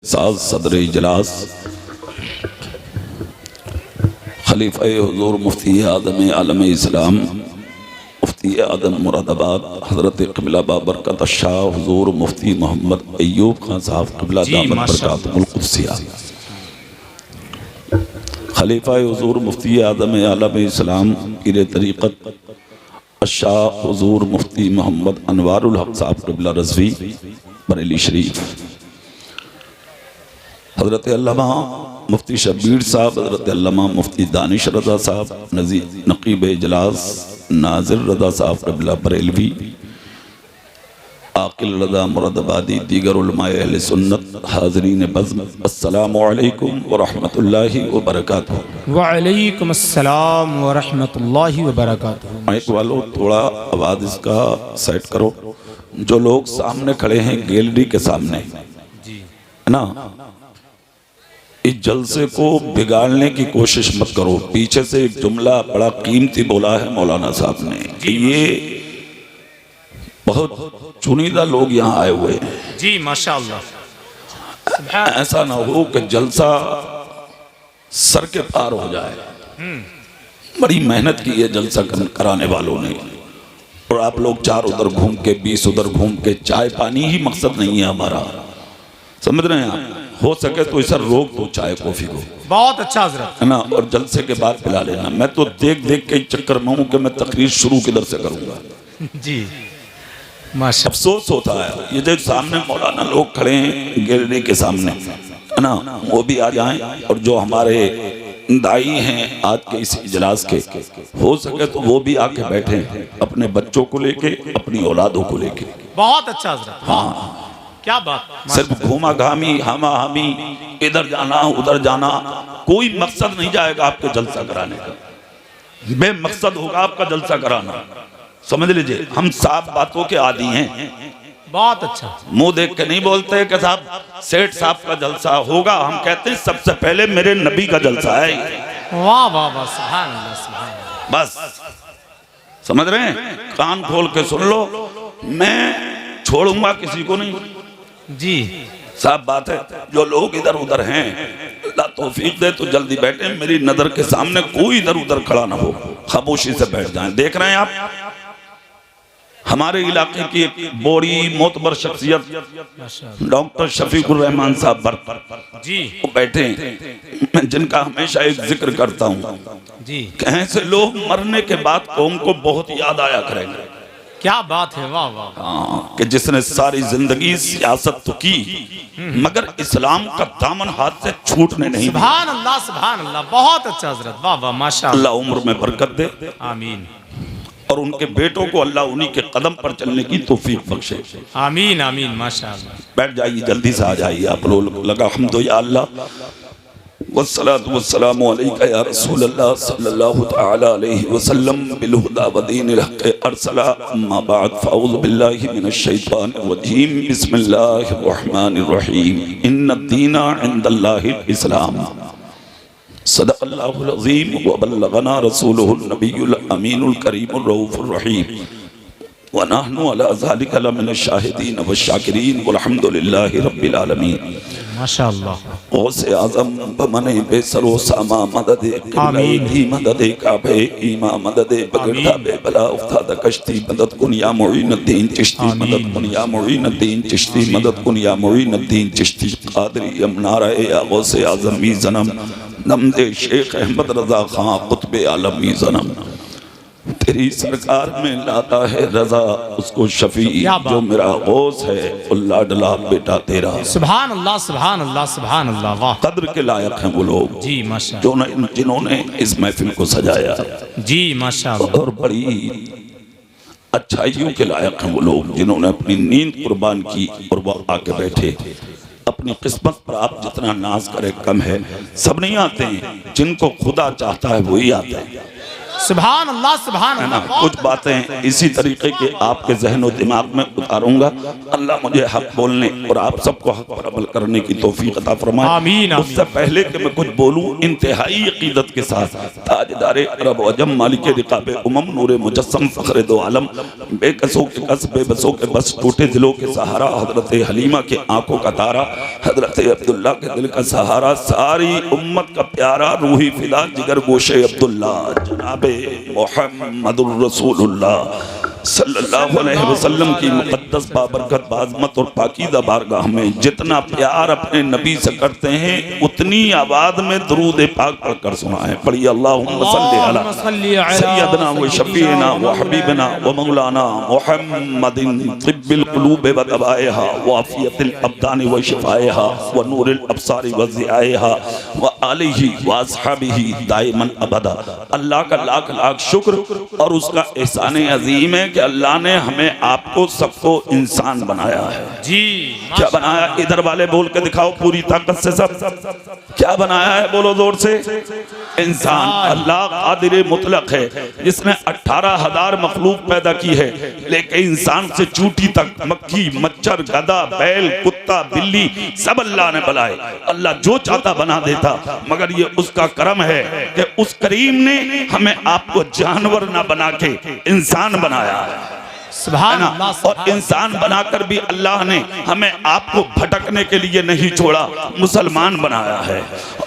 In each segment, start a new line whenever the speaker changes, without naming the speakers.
साज सदर इजलास खलीफा हुजूर मुफ्ती आदम आलम इस्लाम मुफ्ती आदम मुरादाबाद हज़रत क़िबला बाबरकत शाह हुजूर मुफ्ती मोहम्मद अय्यूब खान साहब क़िबला दामत बरकातुहुल क़ुद्सिया खलीफा हुजूर मुफ्ती आदम आलम इस्लाम पीर तरीक़त शाह हुजूर मुफ्ती मोहम्मद अनवारुल हक साहब क़िबला रज़वी बरेली शरीफ, हज़रत अल्लामा मुफ्ती शब्बीर साहब, हज़रत अल्लामा मुफ्ती दानिश रज़ा साहब, नक़ीब इजलास नाज़िर रज़ा साहब क़िबला बरेलवी, आक़िल रज़ा मुरादाबादी, दीगर उलमाए अहले सुन्नत, हाज़रीन बज़्म, अस्सलामु अलैकुम व रहमतुल्लाहि व बरकातुहू।
वालेकुम अस्सलाम व रहमतुल्लाहि व बरकातुहू।
माइक वालों थोड़ा आवाज़ इसका सेट करो। जो लोग सामने खड़े हैं गैलरी के सामने, है ना, इस जलसे को बिगाड़ने की कोशिश मत करो। पीछे से एक जुमला बड़ा कीमती बोला है मौलाना साहब ने कि ये बहुत चुनिंदा लोग यहाँ आए हुए हैं
जी, माशाअल्लाह।
ऐसा ना हो कि जलसा सर के पार हो जाए। बड़ी मेहनत की है जलसा कराने वालों ने, और आप लोग चार उधर घूम के 20 उधर घूम के, चाय पानी ही मकसद नहीं है हमारा, समझ रहे हैं आप। हो सके तो इसे रोक दो चाय कॉफी को,
बहुत अच्छा हज़रत,
है ना, और जलसे के बाद पिला लेना। मैं तो देख देख के चक्कर में हूं कि मैं तकरीर शुरू किधर से करूंगा
जी, माशा।
अफसोस होता है ये जो सामने मौलाना लोग खड़े हैं गैलरी के सामने, है ना, वो भी आ जाएं, और जो हमारे दाई हैं आज के इस इजलास के, हो सके तो वो भी आके बैठे अपने बच्चों को लेके, अपनी औलादों को लेके।
बहुत अच्छा हज़रत,
हाँ,
क्या बात।
सिर्फ घूमा घामी हमा हमी इधर जाना उधर जाना, कोई मकसद नहीं जाएगा आपके जलसा कराने का, बेमकसद होगा आपका जलसा कराना, समझ लीजिए। हम साफ बातों के आदी हैं,
बहुत अच्छा।
मुंह देख के नहीं बोलते कि साहब सेठ साहब का जलसा होगा, हम कहते हैं सबसे पहले मेरे नबी का जलसा है।
वाह वाह वाह, सुभान अल्लाह, सुभान अल्लाह।
बस समझ रहे हैं, कान खोल के सुन लो, मैं छोड़ूंगा किसी को नहीं
जी,
साफ बात है। जो लोग इधर उधर हैं, अल्लाह तौफीक दे तो जल्दी बैठे, मेरी नजर के सामने कोई इधर उधर खड़ा ना हो, खामोशी से बैठ जाएं। देख रहे हैं आप हमारे इलाके की एक बड़ी मोतबर शख्सियत डॉक्टर शफीकुर रहमान साहब
जी
वो बैठे हैं, मैं जिनका हमेशा एक जिक्र करता हूँ
जी।
कहीं से लोग मरने के बाद कौम को बहुत याद आया करेंगे।
क्या बात है, वाह वाह।
हाँ, कि जिसने सारी जिंदगी सियासत तो की मगर इस्लाम का दामन हाथ से छूटने नहीं दिया।
सुभान अल्लाह, सुभान अल्लाह, बहुत अच्छा हज़रत, वाह वाह, माशाअल्लाह।
अल्लाह उम्र में बरकत दे,
आमीन,
और उनके बेटों को अल्लाह उन्हीं के कदम पर चलने की तौफीक बख्शे।
आमीन आमीन, माशाअल्लाह।
बैठ जाइए, जल्दी से आ जाइए आप लोग। लगा हम्दो या अल्लाह वस्सलातु वस्सलामु अलैका या रसूलल्लाह सल्लल्लाहु तआला अलैहि वसल्लम बिल हुदा व दीनिल हक़ अरसला, अम्मा बाद फ़अऊज़ु बिल्लाहि मिनश शैतानिर रजीम, बिस्मिल्लाहिर रहमानिर रहीम, इन्नद दीना इंदल्लाहिल इस्लाम, सदक़ल्लाहुल अज़ीम व बल्लगना रसूलुहुन नबियुल अमीनुल करीमुर रऊफ़ुर रहीम, व नहनु अला ज़ालिका लमिनश शाहिदीन व शाकिरीन वल्हम्दुलिल्लाहि रब्बिल आलमीन।
माशाअल्लाह।
गौसे आज़म बमने बेसरो सामा मददे क़िबला मददे काबे ईमा मददे बगड़ा बेबला उफ्ताद कश्ती मदद कुन या मुईनुद्दीन चिश्ती, मदद कुन या मुईनुद्दीन चिश्ती, मदद कुन या मुईनुद्दीन चिश्ती, क़ादरी अमनारा या गौसे आज़म ई ज़नम, नमदे शेख अहमद रज़ा खां कुतुब आलम ई ज़नम। तेरी सरकार में लाता है रजा उसको शफी, जो मेरा गौस है वो लाडला बेटा तेरा।
सुभान अल्लाह, सुभान अल्लाह, सुभान अल्लाह, वाह।
कद्र के लायक हैं वो लोग
जी माशा,
जिन्होंने इस महफिल को सजाया
जी माशाअल्लाह।
और बड़ी अच्छाइयों के लायक हैं वो लोग जिन्होंने अपनी नींद कुर्बान की और वो आके बैठे। अपनी किस्मत पर आप जितना नाज करे कम है। सब नहीं आते हैं, जिनको खुदा चाहता है वही आते हैं।
सुभान अल्लाह सुभान
है ना।
अल्लाह।
कुछ बातें इसी तरीके के आपके जहन और दिमाग में उतारूंगा। अल्लाह मुझे हक बोलने और आप सबको हक पर अमल करने की तौफीक अता फरमाए।
आमीन, आमीन।
उससे पहले कि मैं कुछ बोलूं, इंतहाई अकीदत के साथ ताजदारे अरब व अजम मालिक रिकाबे उमम नूरे मुजस्सम फखरे दो आलम बेकसों के कस बेबसों के बस टूटे दिलों के सहारा हजरत हलीमा के आंखों का तारा हजरत अब्दुल्ला के दिल का सहारा सारी उम्मत का प्यारा रूही फिदा जिगर गोशे अब्दुल्ला जनाबे मुहम्मदुर रसूलुल्लाह सल्लल्लाहु अलैहि वसल्लम की मुक़द्दस बाबरकत बाज़मत और पाकीदा बारगाह में जितना प्यार अपने नबी से करते हैं उतनी आवाज़ में दरूद पाक पढ़कर सुनाएं। पढ़िए अल्लाहुम्मा सल्ली अला सय्यदना व शफीना व हबीबना व मौलाना मुहम्मदिन तिब्बिल क़ुलूब व दवाइहा व आफियतिल अब्दान व शिफाइहा व नूरिल अब्सार व ज़ियाइहा व आलिही व अस्हाबिही दाइमन अबदा। अल्लाह का लाख लाख शुक्र और उसका एहसान अजीम है कि अल्लाह ने हमें आपको सबको इंसान बनाया है।
जी
क्या बनाया? इधर वाले बोल के दिखाओ पूरी ताकत से सब क्या बनाया है, बोलो जोर से। इंसान। अल्लाह कादिर मुतलक है जिसने 18,000 मखलूक पैदा की है, लेकिन इंसान से चूटी तक मक्खी मच्छर गधा बैल कुत्ता बिल्ली सब अल्लाह ने बनाए। अल्लाह जो चाहता बना देता, मगर ये उसका करम है कि उस करीम ने हमें आपको जानवर ना बना के इंसान बनाया है।
सुभान
ना।
अल्लाह।
और इंसान बनाकर भी अल्लाह ने हमें आपको भटकने के लिए नहीं छोड़ा, मुसलमान बनाया है।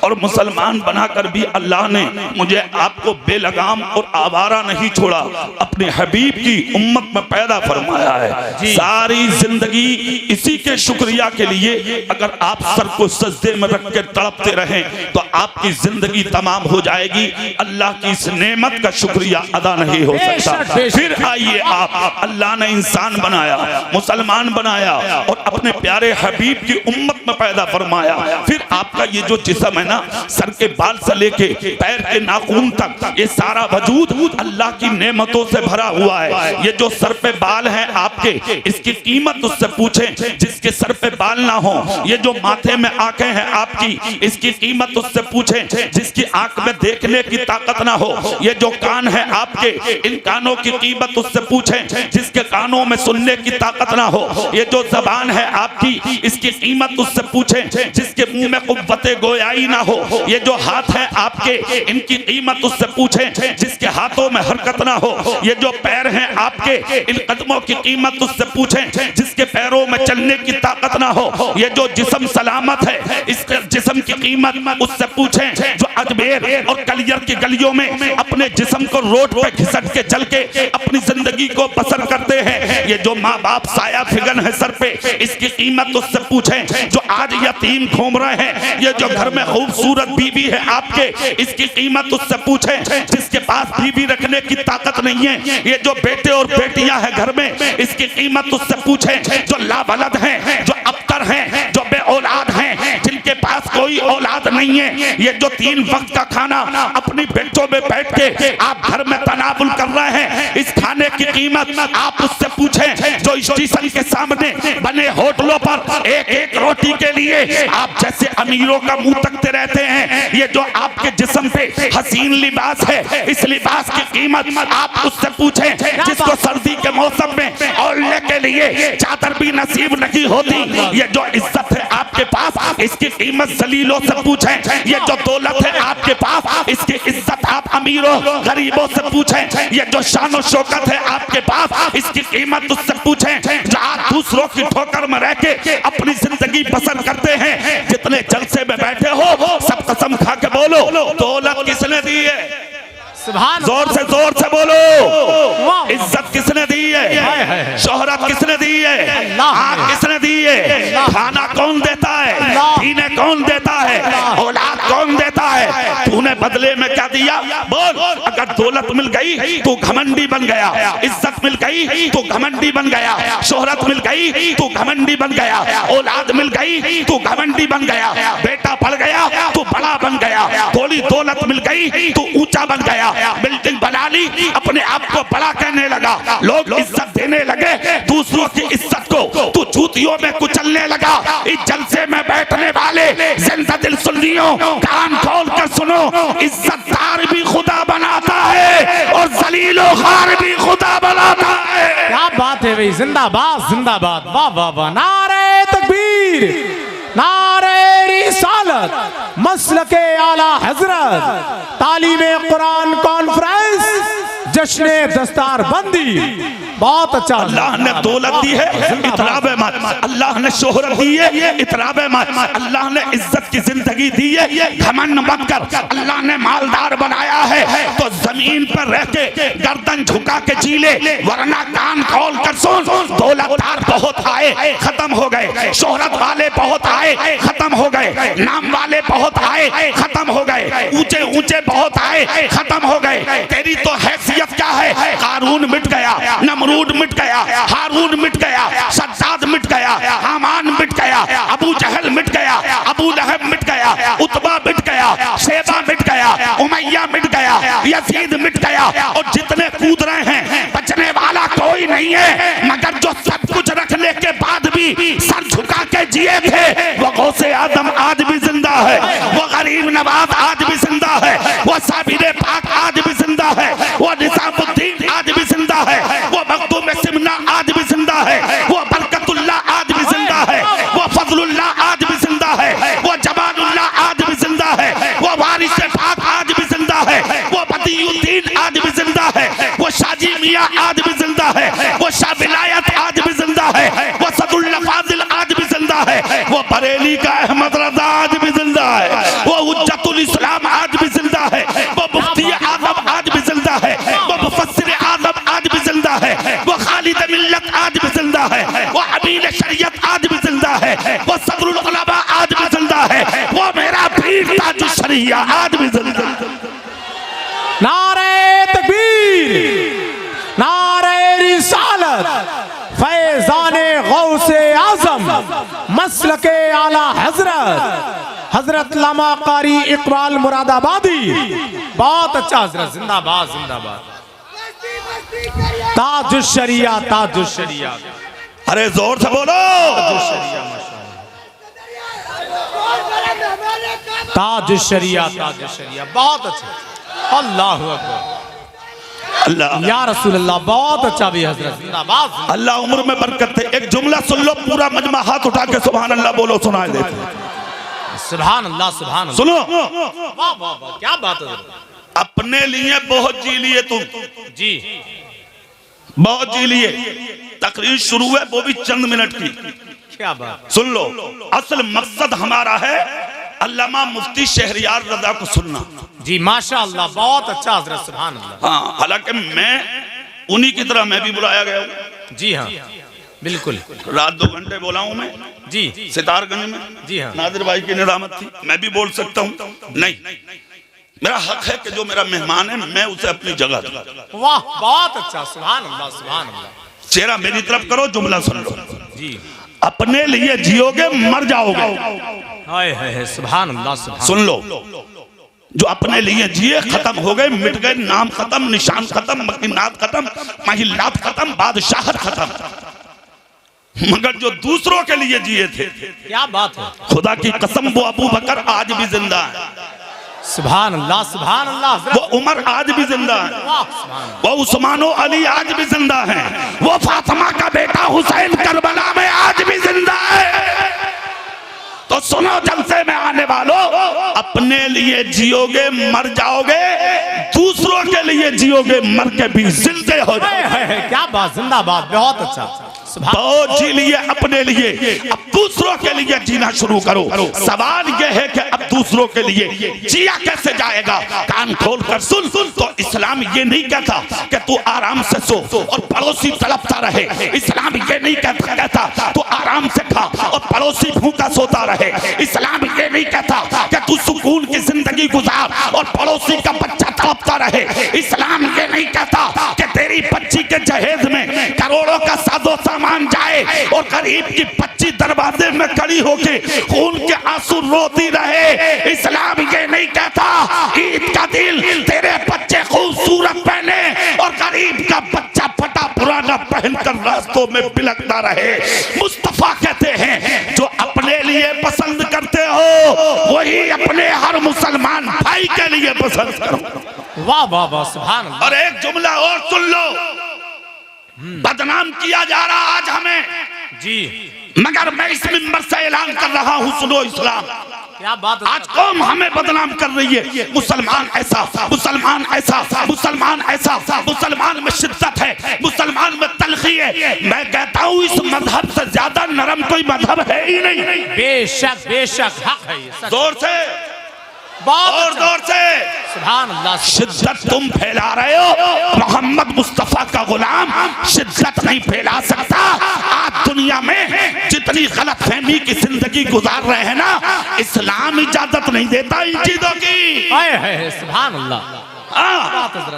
और मुसलमान बनाकर भी अल्लाह ने मुझे आपको बेलगाम और आवारा नहीं छोड़ा, अपने हबीब की उम्मत में पैदा फरमाया है। सारी जिंदगी इसी के शुक्रिया के लिए अगर आप सर को सजदे में रख के तड़पते रहें तो आपकी जिंदगी तमाम हो जाएगी। अल्लाह की इस नेमत का शुक्रिया अदा नहीं हो सकता। फिर आइए आप, अल्लाह ने इंसान बनाया, मुसलमान बनाया और अपने प्यारे हबीब की उम्मत में पैदा फरमाया। फिर आपका ये जो जिस्म है ना, सर के बाल से लेके पैर के नाखून तक, ये सारा वजूद अल्लाह की नेमतों से भरा हुआ है। ये जो सर पे बाल हैं आपके, इसकी कीमत उससे पूछें जिसके सर पे बाल ना हो। ये जो माथे में आंखें हैं आपकी, इसकी कीमत उससे पूछें जिसकी आंख में देखने की ताकत ना हो। ये जो कान है आपके, इन कानों की कीमत उससे पूछें जिसके कानों में सुनने की ताकत ना हो। ये जो जबान है आपकी, इसकी कीमत उससे पूछें जिसके मुंह में कुव्वते गोयाई ना हो। ये जो हाथ है आपके, इनकी कीमत उससे पूछें जिसके हाथों में हरकत ना हो। ये जो पैर हैं आपके, इन कदमों की कीमत उससे पूछें जिसके पैरों में चलने की ताकत ना हो। ये जो जिस्म सलामत है, इसके जिस्म की कीमत उससे पूछें जो अजमेर और कलियर की गलियों में अपने जिस्म को रोड पे घिसट के चल के अपनी जिंदगी को बसर करते हैं। ये जो माँ बाप साया फिगन है सर पे, इसकी कीमत उससे पूछें जो आज यतीम घूम रहे हैं। ये जो घर में खूबसूरत बीवी है आपके, इसकी कीमत उससे पूछें जिसके पास बीवी रखने की ताकत नहीं है। ये जो बेटे और बेटियां हैं घर में, इसकी कीमत उससे पूछें जो लाबलद हैं, जो अबतर हैं, जो बे औलाद हैं, जिनके पास कोई औलाद नहीं है। ये जो 3 वक्त का खाना अपनी बेटों में बैठ के आप घर में तनावुल कर रहे हैं, इस खाने की कीमत आप उससे पूछें जो स्टेशन के सामने बने होटलों पर एक एक रोटी के लिए आप जैसे अमीरों का मुंह तकते रहते हैं। ये जो आपके जिस्म पे हसीन लिबास है, इस लिबास की कीमत आप उससे पूछें जिसको सर्दी के मौसम में ओढ़ने के लिए चादर भी नसीब नहीं होती। ये जो इज्जत है आपके पास, इसकी कीमत जलीलों से पूछें। ये जो दौलत है आपके पास, इसकी इज्जत आप अमीरों गरीबों से पूछें। ये जो शान और शौकत है आपके पास, इसकी कीमत उससे पूछें जो आप दूसरों की ठोकर में रह के अपनी जिंदगी बसर करते हैं। जितने जलसे में बैठे हो सब कसम खा के बोलो, दौलत किसने दी है? जोर से बोलो। इज्जत किसने दी है? शोहरत किसने दी है? आग किसने दी है? खाना कौन देता है? पीने कौन देता है? औलाद कौन देता है? तूने बदले में क्या दिया? बोल। अगर दौलत मिल गई तो घमंडी बन गया, इज्जत मिल गई तो घमंडी बन गया, शोहरत मिल गई तो घमंडी बन गया, औलाद मिल गई तो घमंडी बन गया, बेटा पढ़ गया तो बड़ा बन गया, थोड़ी दौलत मिल गई तो ऊंचा बन गया, बिल्डिंग बना ली, अपने आप को बड़ा कहने लगा, लोग इज्जत देने लगे दूसरों की इज्जत को। तू झूठ कुर्तियों में कुचलने लगा। इस जलसे में बैठने वाले जिंदा दिल सुन्नियों, कान खोल कर सुनो, इज्जतदार भी खुदा बनाता है और जलीलो खार भी खुदा बनाता है।
क्या बात है भाई, जिंदाबाद जिंदाबाद, वाह वाह वाह, नारे तकबीर, नारे रिसालत, मसलके आला हजरत, तालीमे कुरान कॉन्फ्रेंस, जश्ने दस्तार बंदी। बहुत अच्छा।
अल्लाह ने दौलत दी है, इतराब मत। अल्लाह ने शोहरत दी है, इतराब मत। अल्लाह ने इज्जत की जिंदगी दी है, घमंड मत कर। अल्लाह ने मालदार बनाया है तो जमीन पर रह के गर्दन झुका के जी ले, वरना कान खोल कर सुन। दौलतदार बहुत आए, खत्म हो गए। शोहरत वाले बहुत आए, खत्म हो गए। नाम वाले बहुत आए, खत्म हो गए। ऊंचे ऊंचे बहुत आए, खत्म हो गए। तेरी तो हैसियत क्या है? कारून मिट गया, नमरूद मिट गया, हारून मिट गया, सद्दाद मिट गया, हामान मिट गया, अबू जहल मिट गया, अबू लहब मिट गया, उतबा मिट गया, शेबा मिट गया, उमैया मिट गया, यजीद मिट गया। और जितने कूद रहे हैं, बचने वाला कोई नहीं है। मगर जो सब कुछ रखने के बाद भी सर झुका के जिए थे, वो गौसे आदम आज भी जिंदा है, वो गरीब नवाज आज भी जिंदा है, वो साबिर पाक आज भी जिंदा है, वो निजामुद्दीन आज भी जिंदा है, वो मखदूम सिमना आज भी जिंदा है, वो बरकतुल्लाह आज भी जिंदा है, वो फजलुल्लाह आज भी जिंदा है, वो जमालुल्लाह आज भी जिंदा है, वो वारिस पाक आज भी जिंदा है, वो बदियुद्दीन आज भी जिंदा है, वो शाजी मियां आज भी जिंदा है, वो शाह विलायत आज भी जिंदा है, वो सदुल्लाह फाजिल आज भी जिंदा है, वो बरेली का अहमद रजा आज भी जिंदा है, वो उज्जतुल इस्लाम आज भी जिंदा है, वो मुफ्ती आजम आज भी जिंदा है, वो मुफस्सिर आजम आज भी जिंदा है, वो खालिद मिल्लत आज भी जिंदा है, वो अमीन शरीयत आज भी जिंदा है, वो सदरुल उलमा आज भी जिंदा है, वो मेरा पीर ताजुश शरिया आज भी जिंदा है।
नारे तकबीर, नारे रिसालत, फैजाने गौसे आजम, मसलके आला हजरत, हजरत लामा कारी इकबाल मुरादाबादी। बहुत अच्छा हजरत, जिंदाबाद जिंदाबाद, ताजुश शरिया, ताजुश शरिया।
अरे जोर से बोलो,
ताजुश शरिया, ताजुश शरिया। बहुत अच्छा, अल्लाह अकबर,
अल्लाह
या रसूल अल्लाह। बहुत अच्छा भी हजरत, जिंदाबाद।
अल्लाह उम्र में बरकत दे। एक जुमला सुन लो, पूरा मजमा हाथ उठा के सुभान अल्लाह बोलो, सुनाए देते।
सुभान अल्लाह, सुभान अल्लाह।
सुनो,
वाह वाह वाह, क्या बात है।
अपने लिए बहुत जी लिए तुम
जी,
बहुत जी लिए। तकरीर शुरू है वो भी चंद मिनट की,
क्या बात।
सुन लो। असल मकसद हमारा है अल्लामा मुफ्ती शहरियार रजा को सुनना।
जी माशाअल्लाह, बहुत अच्छा हजरत, सुभान अल्लाह।
हाँ, हालांकि मैं उन्हीं की तरह मैं भी बुलाया गया हूँ।
जी हाँ, बिल्कुल।
रात 2 घंटे बोला हूँ मैं
जी,
सितारगंज में।
जी हाँ,
नादिर भाई की निजामत थी, मैं भी बोल सकता हूँ। नहीं, मेरा हक है कि जो मेरा मेहमान है मैं उसे अपनी जगह दूं।
वाह, बहुत अच्छा, सुभान अल्लाह, सुभान अल्लाह।
चेहरा मेरी तरफ करो, जुमला सुन लो।
जी,
अपने लिए जियोगे मर जाओगे।
हाय हाय, सुभान अल्लाह, सुभान।
सुन लो, जो अपने लिए जिए खत्म हो गए, मिट गए, नाम खत्म, निशान खत्म, मकीनात खत्म, महिलात खत्म, बादशाहत खत्म। मगर जो दूसरों के लिए जिए थे,
क्या बात है।
खुदा की कसम, वो अबू बकर आज भी जिंदा है,
सुभान अल्लाह, सुभान अल्लाह।
वो उमर आज भी जिंदा है,
वाह, सुभान।
वो उस्मानो अली आज भी जिंदा है, वो फातिमा का बेटा हुसैन करबला में आज भी जिंदा है। तो सुनो जलसे में आने वालों, अपने लिए जियोगे मर जाओगे, दूसरों के लिए जियोगे मर के भी जिंदे हो जाओगे।
क्या बात, जिंदाबाद, बहुत अच्छा।
बहुत जी लिए अपने लिए, अब दूसरों के लिए जीना शुरू करो। सवाल यह है कि अब दूसरों के लिए जिया कैसे जाएगा? कान खोल कर सुन। तो इस्लाम ये नहीं कहता कि तू आराम से सो और पड़ोसी तड़पता रहे। इस्लाम ये नहीं कहता तू आराम से खा और पड़ोसी भूखा सोता रहे। इस्लाम ये नहीं कहता कि तू सुकून की जिंदगी गुजार और पड़ोसी का बच्चा तड़पता रहे। इस्लाम ये नहीं कहता कि तेरी बच्ची के जहेज में करोड़ों का साजो सामान जाए और गरीब की बच्ची दरवाजे में खड़ी होके खून के आंसू रोती रहे। इस्लाम ये नहीं कहता ईद का दिल तेरे बच्चे खूबसूरत पहने और गरीब का बच्चा फटा पुराना पहनकर रास्तों में बिलकता रहे। मुस्तफा कहते हैं जो अपने लिए पसंद करते हो वही अपने हर मुसलमान भाई के लिए पसंद करो।
वाह वाह वाह, सुभान अल्लाह।
और एक जुमला और सुन लो, बदनाम किया जा रहा आज हमें
जी,
मगर मैं इस मिंबर से ऐलान कर रहा हूँ, सुनो इस्लाम।
क्या बात है।
आज कौम हमें बदनाम कर रही है, मुसलमान ऐसा, मुसलमान ऐसा, मुसलमान ऐसा, मुसलमान में शिद्दत है, मुसलमान में तलखी है। मैं कहता हूँ इस मजहब से ज्यादा नरम कोई मजहब है ही नहीं।
बेशक बेशक हक है ये।
जोर से और जोर से
सुभान अल्लाह।
शिद्दत तुम फैला रहे हो, मोहम्मद मुस्तफा का गुलाम शिद्दत नहीं फैला सकता। आज दुनिया में जितनी गलतफहमी की जिंदगी गुजार रहे हैं ना, इस्लाम इजाजत नहीं देता इन चीजों की।
सुभान अल्लाह।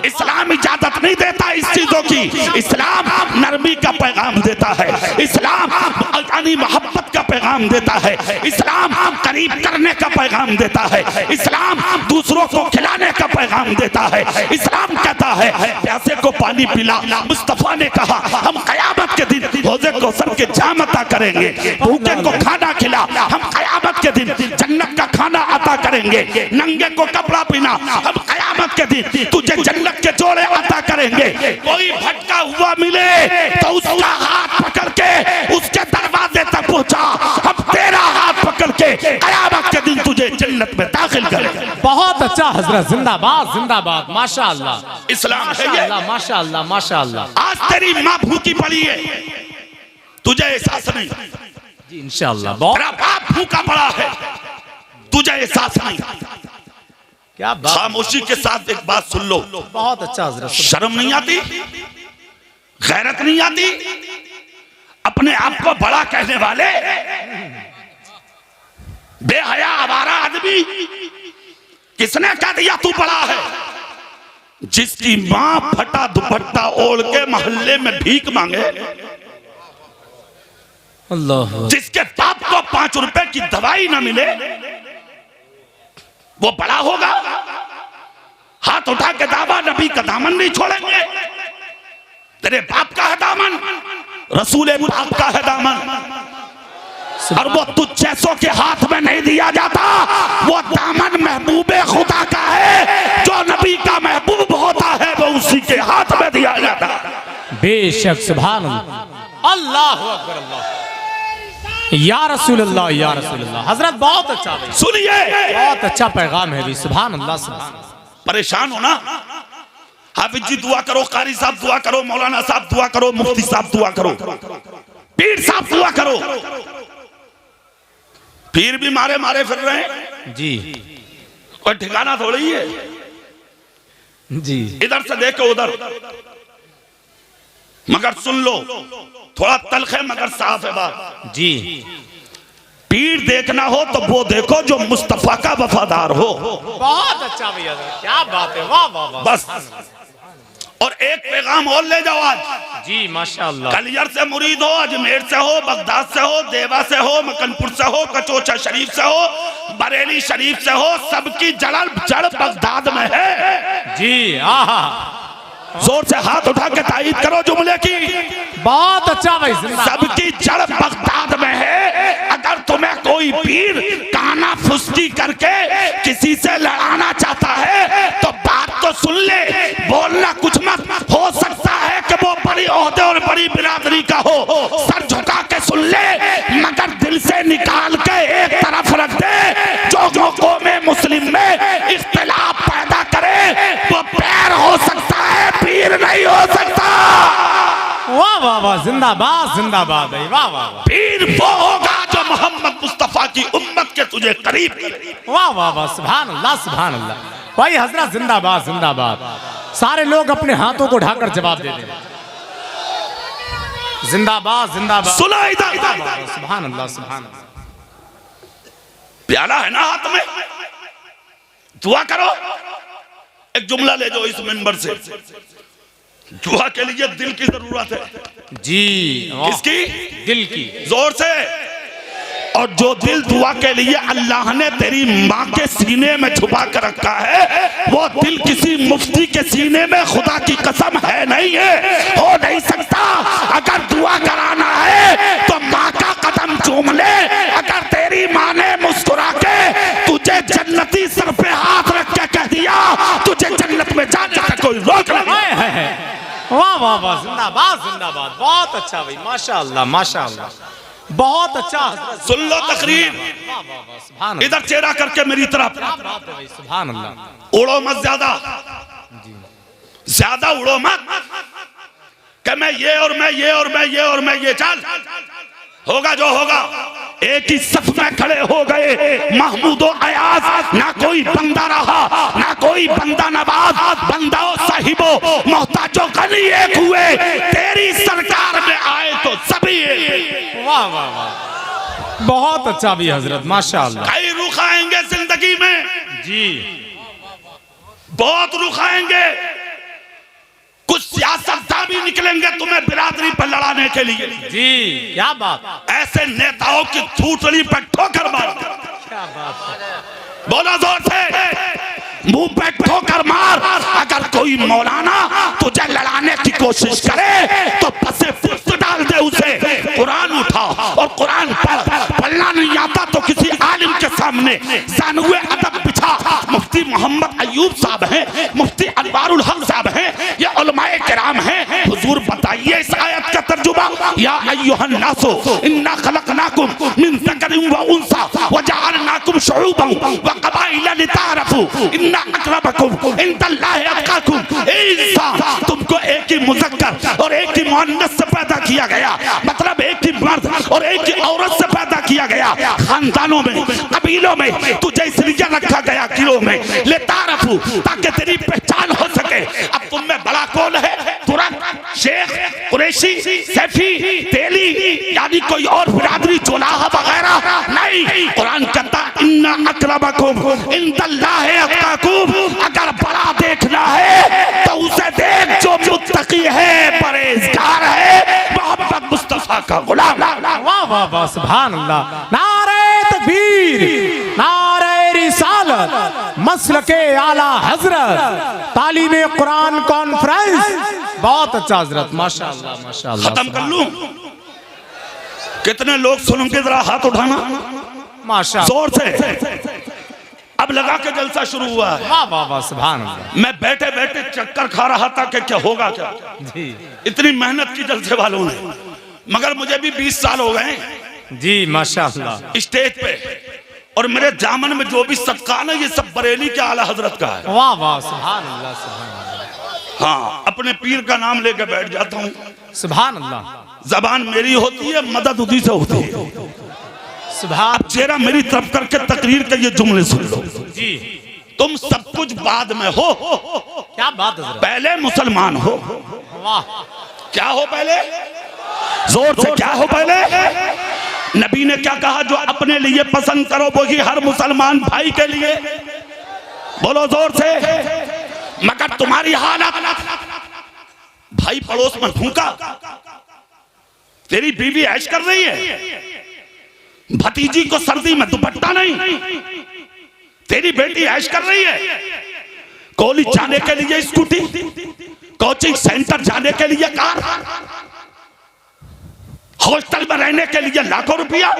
इस्लाम इजाजत नहीं देता इस चीजों की। इस्लाम नरमी का पैगाम देता है, इस्लाम यानी मोहब्बत का पैगाम देता है, इस्लाम करीब करने का पैगाम देता है, इस्लाम दूसरों को खिलाने का पैगाम देता है। इस्लाम कहता है प्यासे को पानी पिला। मुस्तफा ने कहा हम कयामत के दिन हौज़े कौसर के जाम अता करेंगे, भूखे को खाना खिला, हम कयामत के दिन जन्नत का खाना अता करेंगे, नंगे को कपड़ा पहना, हम कयामत के दिन तुझे जन्नत के जोड़े अता करेंगे। कोई भटका हुआ मिले तो उसका हाथ पकड़ के उसके दरवाजे तक पहुंचा, हम तेरा हाथ पकड़ के कयामत के दिन तुझे जन्नत में दाखिल करेंगे।
बहुत अच्छा हजरत, जिंदाबाद जिंदाबाद, माशाअल्लाह।
इस्लाम है ये,
माशाअल्लाह माशाअल्लाह।
आज तेरी माँ भूखी पड़ी है, तुझे एहसास नहीं
जी, इंशाअल्लाह।
तेरा बाप भूखा पड़ा है, तुझे एहसास नहीं।
क्या बात।
खामोशी के साथ एक बात सुन लो,
बहुत अच्छा हजरत।
शर्म नहीं आती, गैरत नहीं आती, अपने आप को बड़ा कहने वाले बेहया आवारा आदमी, किसने कह दिया तू बड़ा है? जिसकी मां फटा दुपट्टा ओढ़ के मोहल्ले में भीख मांगे,
अल्लाह,
जिसके बाप को 5 रुपए की दवाई ना मिले, वो बड़ा होगा? हाथ उठा के दावा नबी का दामन नहीं छोड़ेंगे। तेरे बाप का है दामन, रसूल पाक का है दामन, और वो तुझ जैसों के हाथ में नहीं दिया जाता। वो दामन महबूबे खुदा का है, जो नबी का महबूब होता है वो उसी के हाथ में दिया जाता।
बेशक, सुभान अल्लाह, अल्लाहु अकबर, अल्लाह, या रसूल अल्लाह, या रसूल अल्लाह। हजरत बहुत अच्छा,
सुनिए,
बहुत अच्छा पैगाम है भी। सुभान अल्लाह, सुभान।
परेशान हो ना? हाफिज जी दुआ करो, कारी साहब दुआ करो, मौलाना साहब दुआ करो, मुफ्ती साहब दुआ करो, पीर साहब दुआ करो। पीर भी मारे मारे फिर रहे हैं
जी,
कोई ठिकाना थोड़ी है
जी।
इधर से देखो उधर, मगर सुन लो, थोड़ा तल्ख है मगर साफ है बात
जी।
पीर देखना हो तो वो देखो जो मुस्तफा का वफादार हो।
बहुत अच्छा भैया, क्या बात है, वाह वाह वाह।
बस, और एक पैगाम और ले जाओ आज
जी, माशाअल्लाह।
कलियर से मुरीद हो, अजमेर से हो, बगदाद से हो, देवा से हो, मकनपुर से हो, कचोचा शरीफ से हो, बरेली शरीफ से हो, सबकी जड़ बगदाद में है
जी। आहा,
जोर से हाथ उठा के तायीद करो जुमले की।
बहुत अच्छा भाई,
सबकी जड़ बगदाद में है। अगर तुम्हें कोई पीर काना फुस्ती करके किसी से लड़ाना चाहता है तो बात तो सुन ले, बोलना कुछ मत। हो सकता है कि वो बड़ी ओहदे और बड़ी बिरादरी का हो, सर झुका के सुन ले, मगर दिल से निकाल के एक तरफ रख दे। जो लोगों में मुस्लिम में इख्तिलाफ पैदा करे वो पैर हो सकता है, पीर नहीं हो सकता।
वाह वाह वाह, जिंदाबाद जिंदाबाद भाई, वाह वाह वाह।
पीर वो होगा जो मोहम्मद मुस्तफा की उम्मत के तुझे करीब करे।
वाह वाह वाह, सुभान अल्लाह, सुभान अल्लाह। भाई हजरत जिंदाबाद जिंदाबाद। सारे लोग अपने हाथों को ढाकर जवाब दे दें, जिंदाबाद जिंदाबाद।
सुना इधर,
सुभान अल्लाह, सुभान अल्लाह।
प्याला है ना हाथ में, दुआ करो। एक जुमला ले जाओ इस मिंबर से, दुआ के लिए दिल की जरूरत है
जी।
किसकी?
दिल की।
जोर से और जो दिल दुआ के लिए अल्लाह ने तेरी माँ के सीने में छुपा कर रखा है, वो दिल किसी मुफ्ती के सीने में खुदा की कसम है नहीं है, हो नहीं सकता। अगर दुआ कराना है तो माँ का कदम चूम ले। अगर तेरी माँ ने मुस्कुरा के तुझे जन्नती सर पे हाथ रख के कह दिया तुझे जन्नत में जाने का कोई रोक नहीं।
वाह वाह वाह, जिंदाबाद जिंदाबाद, बहुत अच्छा भाई, माशाअल्लाह माशाअल्लाह, बहुत अच्छा।
सुन लो तकरीर, इधर चेहरा करके मेरी तरफ।
सुभान अल्लाह।
उड़ो मत ज्यादा, ज्यादा उड़ो मत कि मैं ये और मैं ये और मैं ये और मैं ये। चल, होगा जो होगा। एक ही सफ में खड़े हो गए महमूद और अयाज, ना कोई बंदा रहा ना कोई बंदा नवाज, बंदा साहिबो मोहताजो गनी एक हुए, तेरी सरकार में आए तो सभी एक।
वाह वाह वाह, बहुत अच्छा भी हजरत, माशाअल्लाह।
कई रुख आएंगे जिंदगी में
जी,
बहुत रुख आएंगे। कुछ सियासतदान भी निकलेंगे तुम्हें बिरादरी पर लड़ाने के लिए।
जी क्या बात,
ऐसे नेताओं की थूथड़ी पर ठोकर मार।
क्या बात है,
बोला जोर से, मुंह पे ठोकर मार। अगर कोई मौलाना तुझे लड़ाने की कोशिश करे तो पसे पुस्त डाल दे उसे। कुरान उठा और कुरान पढ़ना नहीं आता तो किसी आलिम के सामने ज़ानुए अदब बिछा। मुफ्ती मोहम्मद अयूब साहब हैं, मुफ्ती अनवारुल हक साहब हैं, ये उलमाए किराम हैं। हुजूर बताइए इस आयत का तर्जुमा। या अय्युहन नासो इन्ना खलकनाकुम मिन ज़करिन व उन्सा व जअलनाकुम शुऊबन व क़बाइला लिताअरफू इन्ना अक़रबकुम इंदल्लाहि अत्क़ाकुम। ए इंसान, तुमको एक ही मुज़क्कर और एक ही मुअन्नस से पैदा किया गया, मतलब एक ही मर्द और एक ही औरत से पैदा किया गया। खानदानों में, कबीलों में तुझे इसलिए रखा गया गिरोह में, लिताअरफू, ताकि तेरी पहचान हो सके। अब तुम में बड़ा कौन है? तुरक, शेख, कुरैशी, सैफी, तेली, यानी कोई और बिरादरी जोलाहा वगैरह नहीं। कुरान कहता इन्ना अक़रबकुम इंदल्लाहि अत्क़ाकुम। अगर बड़ा देखना है तो उसे देख जो मुत्तकी है, परहेजगार है, मोहम्मद मुस्तफा का गुलाम।
वाह वाह वाह, सुभान अल्लाह। नारे तकबीर, नारे रिसालत, मसलके आला हजरत, तालीमे कुरान कॉन्फ्रेंस, बहुत अच्छा हजरत, माशाअल्लाह माशाअल्लाह।
खत्म कर लूं? कितने लोग सुनेंगे जरा हाथ उठाना
माशाअल्लाह,
जोर से। अब लगा के जलसा शुरू हुआ है।
वाह वाह वाह, सुभान अल्लाह।
मैं बैठे बैठे चक्कर खा रहा था कि क्या होगा क्या।
जी
इतनी मेहनत की जलसे वालों ने, मगर मुझे भी 20 साल हो गए
जी, माशाअल्लाह।
स्टेज पे, और मेरे जामन में जो भी सदका ना, ये सब बरेली के आला हजरत का है।
वाह वाह, सुभान अल्लाह सुभान अल्लाह।
हाँ, अपने पीर का नाम लेके बैठ जाता हूँ।
सुभान अल्लाह।
जबान मेरी होती है, मदद उसी से होती है।
सुभान।
चेहरा मेरी तरफ करके तकरीर के ये जुमले सुन लो।
जी,
तुम सब कुछ बाद में हो,
क्या बात है,
पहले मुसलमान हो।
वाह,
क्या हो पहले? जोर से, क्या हो पहले? नबी ने क्या कहा? जो अपने लिए पसंद करो वही हर मुसलमान भाई के लिए। बोलो जोर से। मगर तुम्हारी हालत, भाई पड़ोस में भूखा, तेरी बीवी ऐश कर रही है, भतीजी को सर्दी में दुपट्टा नहीं, तेरी बेटी ऐश कर रही है, कॉलेज जाने के लिए स्कूटी, कोचिंग सेंटर जाने के लिए कार, हॉस्टल में रहने के लिए लाखों रुपया,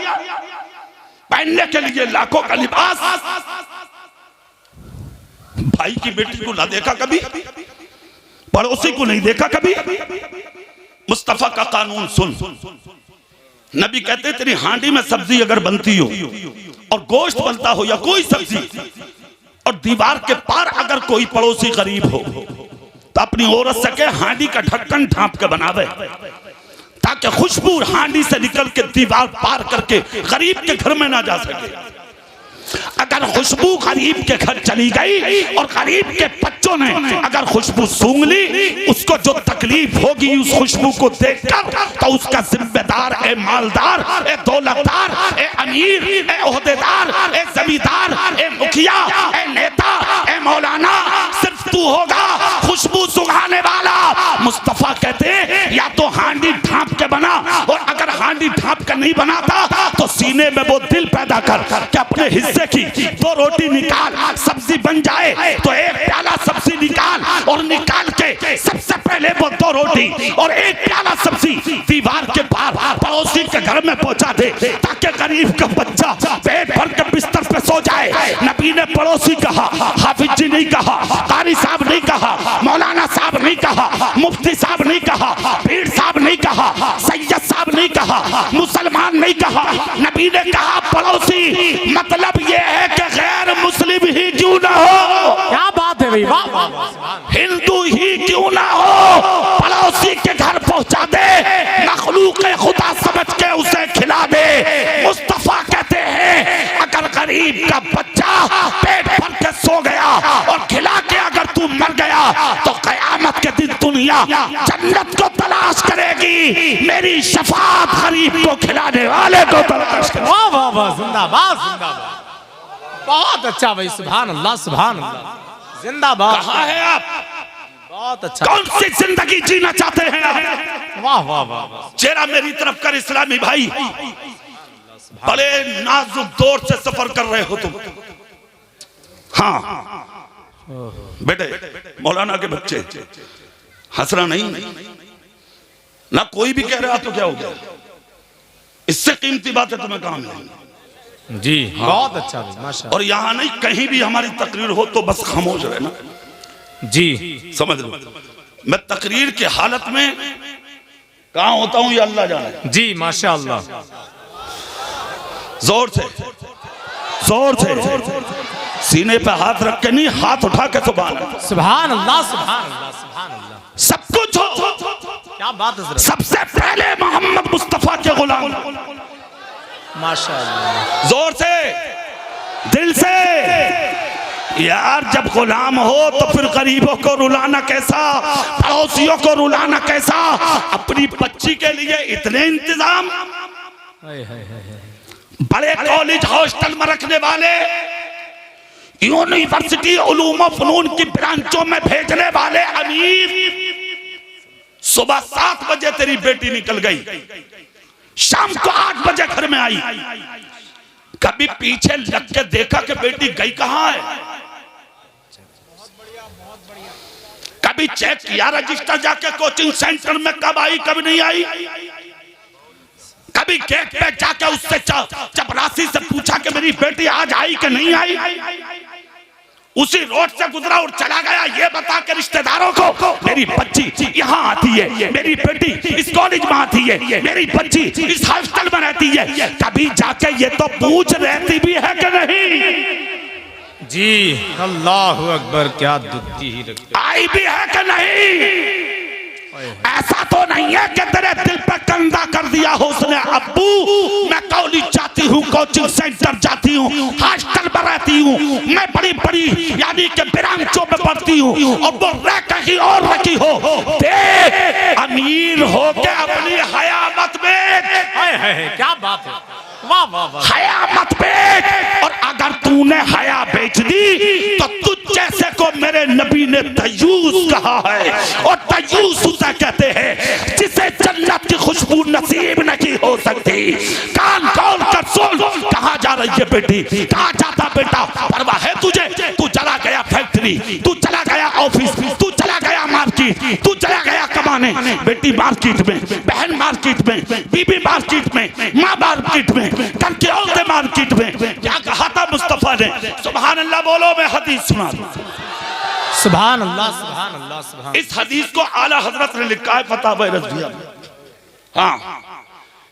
पहनने के लिए लाखों का लिबास। भाई की बेटी को ना देखा कभी, पड़ोसी को नहीं देखा कभी। मुस्तफा का कानून सुन। नबी कहते तेरी हांडी में सब्जी अगर बनती हो और गोश्त बनता हो या कोई सब्जी, और दीवार के पार अगर कोई पड़ोसी गरीब हो तो अपनी औरत से के हांडी का ढक्कन ढांप के बनावे, ताकि खुशबू हांडी से निकल के दीवार पार करके गरीब के घर में ना जा सके। अगर खुशबू गरीब के घर चली गई और गरीब के बच्चों ने अगर खुशबू सूंघ ली, उसको जो तकलीफ होगी उस खुशबू को देखकर, तो उसका जिम्मेदार ए मालदार, ए दौलतदार, ए अमीर, ए ओहदेदार, ए जमींदार, ए मुखिया, ए नेता, ए मौलाना सिर्फ तू होगा, खुशबू सुंघाने वाला। मुस्तफा कहते हैं या तो हांडी ढांप के बना, और अगर हांडी थाली ढांप कर नहीं बनाता तो सीने में वो दिल पैदा कर कि अपने हिस्से की 2 रोटी निकाल, सब्जी बन जाए तो 1 प्याला सब्जी निकाल, और निकाल के सबसे पहले वो 2 रोटी और 1 प्याला सब्जी दीवार के बाहर पड़ोसी के घर में पहुंचा दे, ताकि गरीब का बच्चा पेट भर के बिस्तर पे सो जाए। नबी ने पड़ोसी कहा, हाफिज जी नहीं कहा, कारी साहब नहीं कहा, मौलाना साहब नहीं कहा, मुफ्ती साहब नहीं कहा, पीर साहब नहीं कहा, सैयद साहब नहीं कहा, मुसलमान नहीं कहा। नबी ने कहा पड़ोसी, मतलब ये है कि गैर मुस्लिम ही क्यों ना हो,
क्या बात है भाई, वाह वाह,
हिंदू ही क्यों ना हो, पड़ोसी के घर पहुंचा दे, मखलूक खुदा समझ के उसे खिला दे। मुस्तफा कहते हैं अगर गरीब का बच्चा पेट भर के सो गया और खिला के अगर तू मर गया तो कयामत के दिन दुनिया जन्नत को तलाश करेगी, मेरी शफाअत गरीब को खिलाने वाले को तलाश करेगी।
वाह वाह वाह, जिंदाबाद जिंदाबाद, बहुत अच्छा भाई, सुभान अल्लाह सुभान अल्लाह, जिंदाबाद।
कहाँ है आप,
बहुत अच्छा,
कौन सी जिंदगी जीना चाहते हैं आप?
वाह वाह वाह,
चेहरा मेरी तरफ कर इस्लामी भाई, बड़े नाजुक दौर से सफर कर रहे हो तुम। हाँ बेटे, मौलाना के बच्चे, हंसना नहीं ना, कोई भी कह रहा तो क्या हो गया, इससे कीमती बात है तुम्हें कहाँ मिलेंगी
जी। बहुत अच्छा भाई, माशाअल्लाह।
और यहाँ नहीं, कहीं भी हमारी तकरीर हो तो बस खामोश रहना
जी,
समझ लो। मैं तकरीर की हालत में कहाँ होता हूँ ये अल्लाह जाने
जी, माशाअल्लाह,
जोर से जोर से, सीने पे हाथ रख के नहीं, हाथ उठा के सुभान अल्लाह,
सुभान अल्लाह सुभान अल्लाह सुभान अल्लाह,
सब कुछ हो,
क्या बात है हज़रत,
सबसे पहले मोहम्मद मुस्तफा के गुलाम,
माशाअल्लाह,
जोर से, दिल से। यार जब गुलाम हो तो फिर गरीबों को रुलाना कैसा, पड़ोसियों को रुलाना कैसा, अपनी बच्ची के लिए इतने इंतजाम, बड़े कॉलेज हॉस्टल में रखने वाले, यूनिवर्सिटी उलूम और फनून की ब्रांचों में भेजने वाले अमीर, सुबह 7 बजे तेरी बेटी निकल गई, शाम को 8 बजे घर में आई, कभी पीछे लग के देखा कि बेटी गई कहां है, कभी चेक किया रजिस्टर जाके कोचिंग सेंटर में कब आई कब नहीं आई, कभी गेट पे जाके उससे चपरासी से पूछा कि मेरी बेटी आज आई कि नहीं आई, उसी रोड से गुजरा और चला गया ये बता के रिश्तेदारों को मेरी बच्ची यहाँ आती है, मेरी बेटी इस कॉलेज में आती है, मेरी बच्ची इस हॉस्टल में रहती है, कभी जाके ये तो पूछ रहती भी है कि नहीं
जी। अल्लाह अकबर, क्या दुखी ही
आई भी है कि नहीं। ऐसा तो नहीं है कि तेरे दिल पे कंधा कर दिया हो उसने, अब्बू मैं कॉलेज जाती हूँ, कोचिंग सेंटर जाती हूँ, हॉस्टल में रहती हूँ, मैं बड़ी बड़ी यानी कि ब्रांचों में पढ़ती हूँ, और वो रह कहीं और रखी हो, देख अमीर हो के अपनी हया मत बेच,
क्या बात है, वाह वाह वाह,
हया मत बेच। और अगर तूने हया बेच दी तो तुझ जैसे को मेरे नबी ने तयूस कहा है, और तयूस उसे कहते हैं जिसे जन्नत की खुशबू नसीब नहीं हो सकती। कान खोल कर सुन, कहाँ जा रही है बेटी, कहाँ जाता बेटा, परवाह है तुझे, तू चला गया फैक्ट्री, तू चला गया ऑफिस, तू चला गया मार्केट, तू चला गया कमाने, बेटी मार्केट में, बहन मार्केट में, बीबी मार्केट में, माँ मार्केट में, घर की औरतें मार्केट में। क्या कहा था मुस्तफा ने, सुभान अल्लाह बोलो, मैं हदीस सुना
सुभान अल्लाह सुभान अल्लाह सुभान।
इस हदीस को आला हजरत ने लिखा है फतावा रज़विया में। हाँ,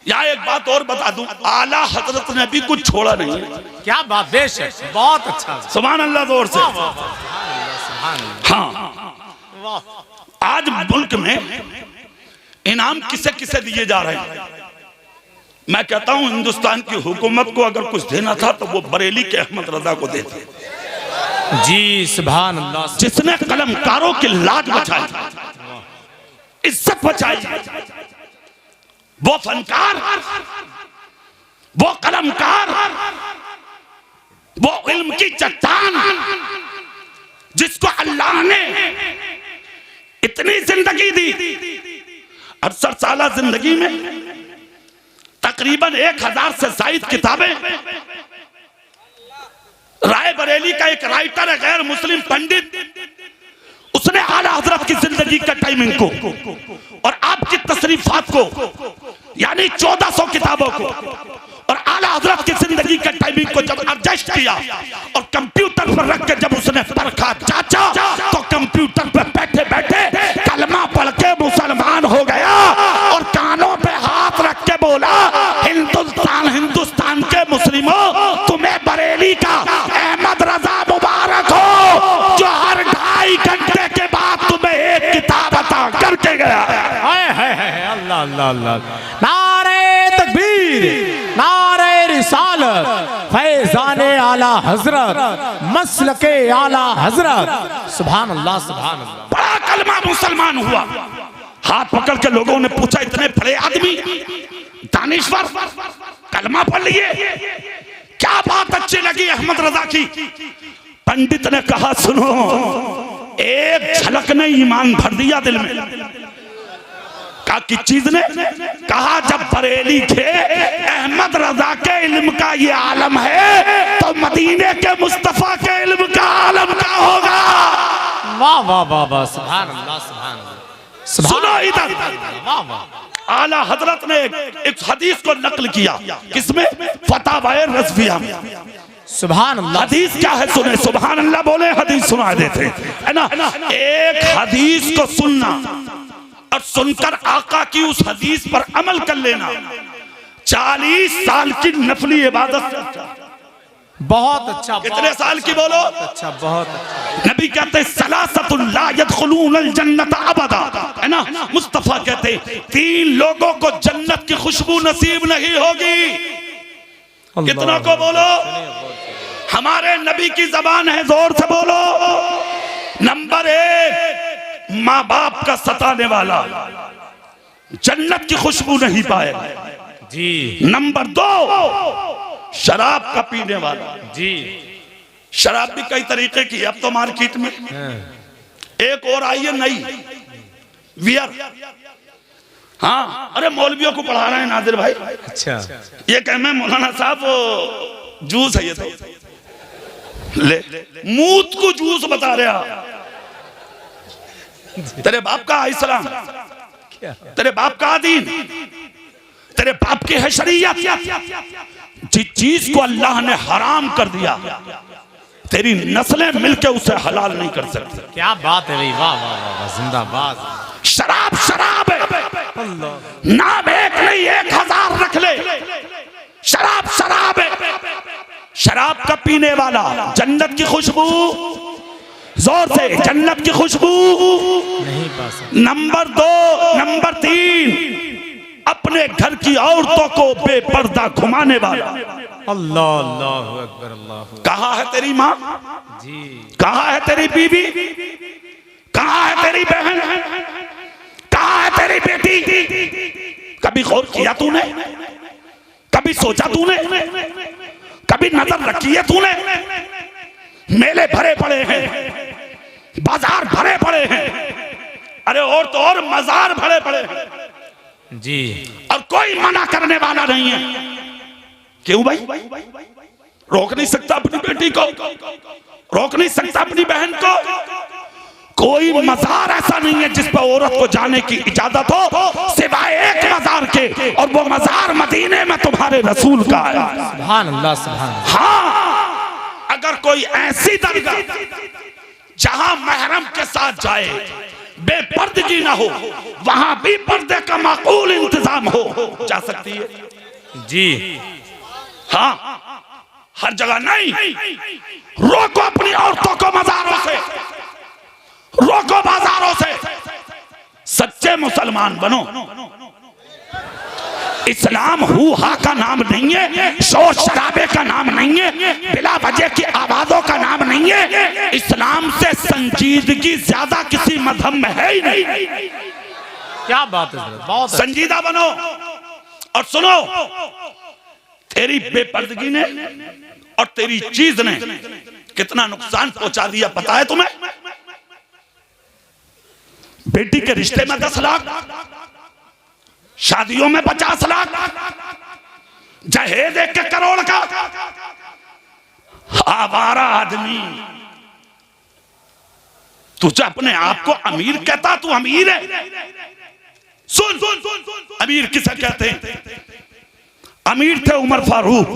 यहाँ एक बात और बता दूं, आला हजरत ने भी कुछ छोड़ा नहीं है।
क्या बात, बेशक, बहुत अच्छा,
सुभान अल्लाह जोर से। हाँ, आज मुल्क में इनाम किसे किसे दिए जा रहे हैं। मैं कहता हूं हिंदुस्तान की हुकूमत को अगर कुछ देना था तो वो बरेली के अहमद रजा को देते
जी। सुभान अल्लाह,
जिसने कलमकारों की लाज बचाई, इज्जत बचाई, वो फनकार, वो कलमकार, वो इल्म की चट्टान, जिसको अल्लाह ने इतनी जिंदगी दी, 68 साल जिंदगी में तकरीबन 1000 से ज्यादा किताबें। राय बरेली का एक राइटर है, गैर मुस्लिम पंडित, उसने आला हजरत की जिंदगी का टाइमिंग को और आपकी तशरीफात को, यानी 1400 किताबों को और आला हजरत की जिंदगी का टाइमिंग को जब एडजस्ट किया और कंप्यूटर पर रख के जब उसने परखा चाचा, तो कंप्यूटर पर बैठे बैठे कलमा पढ़ के मुसलमान हो गया और कानों पे हाथ रख के बोला, हिंदुस्तान के मुस्लिमों, तुम्हें बरेली का अहमद रजा मुबारक हो, जो हर 2.5 घंटे के बाद तुम्हें एक किताब अता करके गया।
अल्लाह अल्लाह अल्लाह। नारे तकबीर, नारे रिसालत, फैज़ाने आला हजरत, मसलके आला हजरत। सुभान अल्लाह सुभान अल्लाह।
बड़ा कलमा मुसलमान हुआ। हाथ पकड़ के लोगों ने पूछा, इतने बड़े आदमी दानिश्वर कलमा पढ़ लिए, क्या बात अच्छी लगी अहमद रजा की? पंडित ने कहा, सुनो, एक झलक ने ईमान भर दिया दिल में। कहा किस चीज ने? कहा जब बरेली के अहमद रजा के इल्म का ये आलम है, तो मदीने के मुस्तफा के इल्म का आलम क्या होगा?
वाह वाह वाह वाह, सुभान अल्लाह सुभान अल्लाह।
सुनो इधर,
वाह वाह।
आला हजरत ने एक हदीस को नकल किया, किसमें? फतावाए रज़विया।
सुभान अल्लाह।
हदीस क्या है? सुने, सुभान अल्लाह बोले, हदीस सुना देते है ना। एक हदीस को सुनना और सुनकर आका की उस हदीस पर अमल कर लेना 40 साल की नफली इबादत।
बहुत अच्छा।
कितने साल की बोलो?
अच्छा, बहुत अच्छा।
नबी कहते सलासतुल ला यदखुलूनल जन्नत अबदा, है ना। मुस्तफा कहते 3 लोगों को जन्नत की खुशबू नसीब नहीं होगी। कितना को बोलो? हमारे नबी की जबान है, जोर से बोलो। नंबर 1, माँ बाप का सताने वाला जन्नत की खुशबू नहीं पाए
जी।
नंबर 2, शराब का पीने वाला
जी।
शराब भी कई तरीके की, अब तो मार्केट में एक और आई है नई, वियर। हाँ, अरे मौलवियों को पढ़ा रहे हैं नादिर भाई।
अच्छा,
ये कह मैं मौलाना साहब वो जूस है, ये तो ले मूत को जूस बता रहा। तेरे बाप का इस्लाम, तेरे बाप का दीन, तेरे बाप की है शरीयत। जिस चीज को अल्लाह ने हराम कर दिया, तेरी नस्लें मिलकर उसे हलाल नहीं कर सकती।
क्या बात है भाई, वाह वाह वाह, जिंदाबाद।
शराब शराब है, नाम एक नहीं 1000 रख ले। शराब शराब है, शराब का पीने वाला जन्नत की खुशबू, जोर से, जन्नत की खुशबू
नहीं पा सकता।
नंबर 2, नंबर 3, अपने घर की औरतों को बेपर्दा घुमाने वाला।
अल्लाह अल्लाह अकबर अल्लाह।
कहाँ है तेरी माँ
जी?
कहाँ है तेरी बीवी? कहाँ है तेरी बहन? कहाँ है तेरी बेटी? कभी गौर किया तूने? कभी सोचा तूने? कभी नजर रखी है तूने? मेले भरे पड़े हैं, बाजार भरे पड़े हैं, अरे और तो और मजार भरे पड़े हैं
जी,
और कोई मना करने वाला नहीं है। क्यों भाई? रोक नहीं सकता अपनी बेटी को, रोक नहीं सकता अपनी बहन को। कोई मजार ऐसा नहीं है जिस पर औरत को जाने की इजाजत हो, सिवाय एक मजार के, और वो मजार मदीने में तुम्हारे रसूल का है।
सुभान अल्लाह सुभान।
हाँ, अगर कोई ऐसी दरगाह जहां महरम के साथ जाए, बेपर्दगी ना हो, वहां भी पर्दे का माकूल इंतजाम हो, जा सकती है
जी।
हाँ, हर जगह नहीं। रोको अपनी औरतों को मजारों से, रोको बाजारों से। सच्चे मुसलमान बनो। इस्लाम हू-हा का नाम नहीं है, शोर शराबे का नाम नहीं है, बिला वजह की आवाजों का नाम नहीं है। इस्लाम से संजीदगी ज्यादा किसी मजहब में है ही नहीं।
क्या बात है, बहुत
संजीदा बनो। और सुनो, तेरी बेपर्दगी ने और तेरी चीज ने कितना नुकसान पहुंचा दिया पता है तुम्हें? बेटी के रिश्ते में 10 लाख, शादियों में 50 लाख, जहेज 1 करोड़ का, आवारा आदमी। तुझे अपने आप को अमीर कहता, तू अमीर है? सुन, अमीर किसे कहते हैं? अमीर थे उमर फारूक,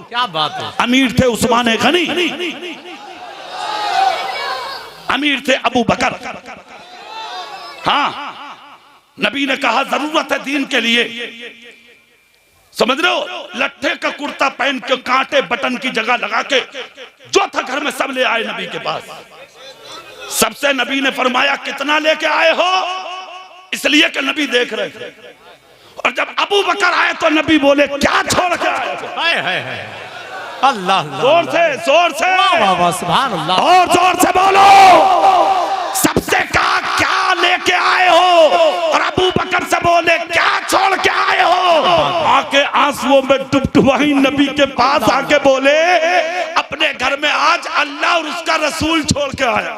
क्या बात है।
अमीर थे उस्मान गनी, अमीर थे अबू बकर। हाँ, नबी ने कहा जरूरत है दीन के लिए, समझ रहे हो, लट्ठे का कुर्ता पहन के कांटे बटन की जगह लगा के जो था घर में सब ले आए नबी के पास। सबसे नबी ने फरमाया कितना लेके आए हो, इसलिए कि नबी देख रहे थे। और जब अबू बकर आए तो नबी बोले क्या छोड़ के आए हो?
अल्लाह,
जोर से, जोर से,
सुभान अल्लाह,
और जोर से बोलो। सबसे कहा क्या लेके आए हो, और अबू बकर से बोले क्या छोड़ के आए हो। आके आंसुओं में डुबडुबाई नबी के पास आके बोले अपने घर में आज अल्लाह और उसका रसूल छोड़ के आया।